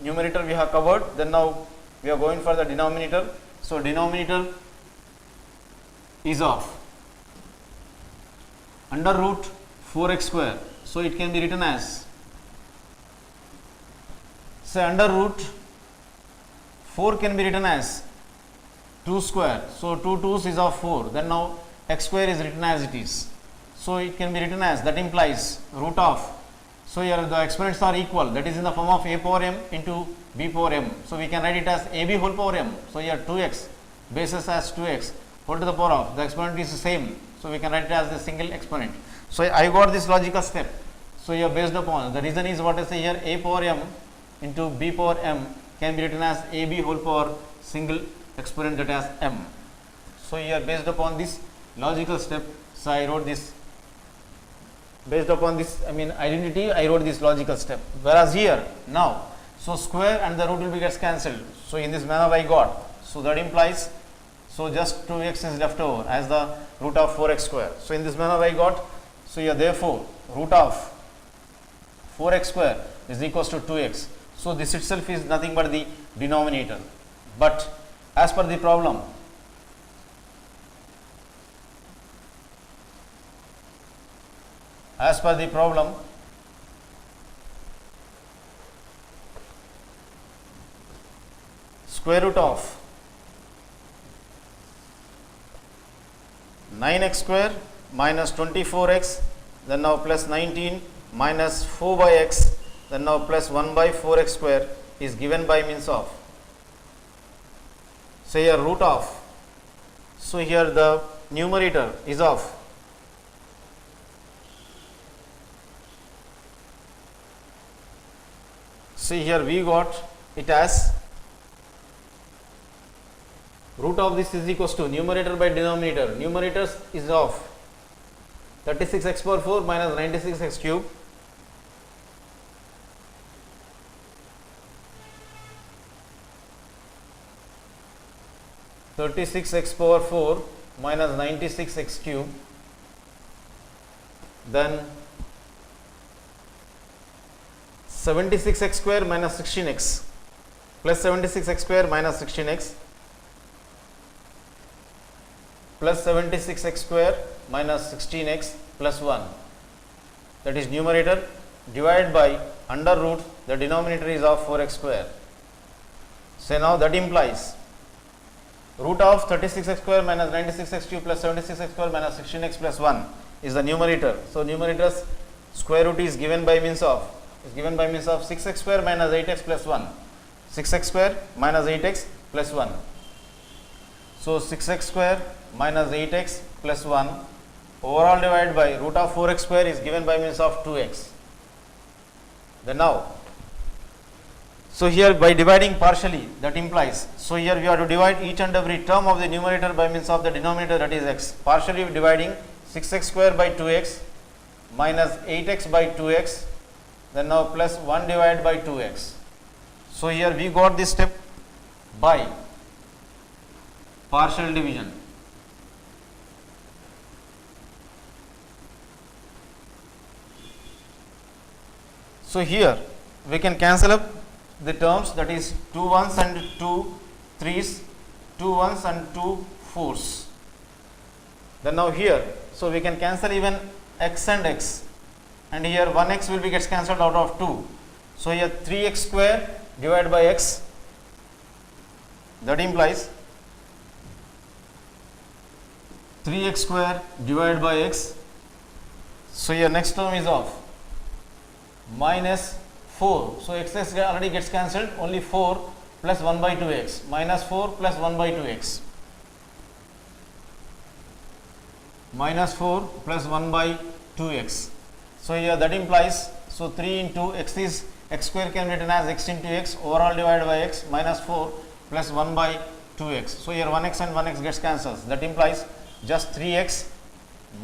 numerator we have covered. Then now we are going for the denominator. So denominator is of under root 4x square. So it can be written as, say, under root 4 can be written as 2 square. So 2 2's is of 4. Then now x square is written as it is. So it can be written as, that implies root of, so here the exponents are equal, that is in the form of a power m into b power m. So we can write it as ab whole power m. So here 2x basis as 2x whole to the power of, the exponent is the same. So we can write it as a single exponent. So I got this logical step. So here based upon, the reason is what I say here, a power m into b power m can be written as ab whole power single exponent, that as m. So here based upon this logical step, so I wrote this, based upon this identity, I wrote this logical step. Whereas here now, so square and the root will be gets cancelled. So in this manner I got. So that implies, so just 2x is left over as the root of 4x square. So in this manner I got. So here therefore root of 4x square is equals to 2x. So this itself is nothing but the denominator. But as per the problem, square root of 9x square minus 24x, then now plus 19 minus 4 by x, then now plus 1 by 4x square is given by means of, so here root of, so here the numerator is of, see here we got it as root of this is equals to numerator by denominator. Numerator is of 36x power 4 minus 96x cube x power 4 minus 96x cube, then 76x square minus 16x plus 76x square minus 16x plus 76x square minus 16x plus 1, that is numerator, divided by under root, the denominator is of 4x square. So now that implies root of 36x square minus 96x cube plus 76x square minus 16x plus 1 is the numerator. So numerator's square root is given by means of 6x square minus 8x plus 1, 6x square minus 8x plus 1. So 6x square minus 8x plus 1 overall divided by root of 4x square is given by means of 2x. Then now, so here by dividing partially, that implies, so here we have to divide each and every term of the numerator by means of the denominator, that is x. Partially dividing 6x square by 2x minus 8x by 2x, then now plus 1 divided by 2x. So here we got this step by partial division. So here we can cancel up the terms, that is 2 1s and 2 3s, 2 1s and 2 4s. Then now here, so we can cancel even x and x, and here 1x will be gets cancelled out of 2. So here 3x square divided by x, that implies 3x square divided by x. So here next term is of minus 4. So x already gets cancelled, only 4 plus 1 by 2x, minus 4 plus 1 by 2x, minus 4 plus 1 by 2x. So here that implies, so 3 into x is, x square can be written as x into x overall divided by x minus 4 plus 1 by 2x. So here 1x and 1x gets cancelled, that implies just 3x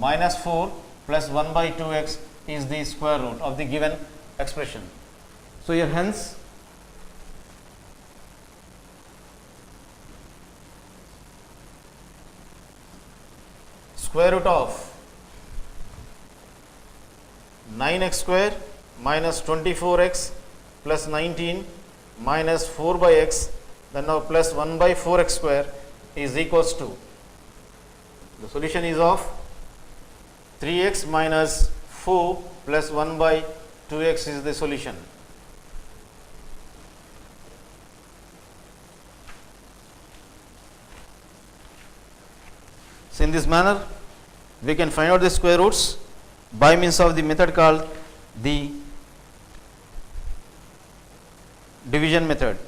minus 4 plus 1 by 2x is the square root of the given expression. So here hence square root of 9x square minus 24x plus 19 minus 4 by x, then now plus 1 by 4x square is equals to, the solution is of 3x minus 4 plus 1 by 2x is the solution. So, in this manner we can find out the square roots by means of the method called the division method.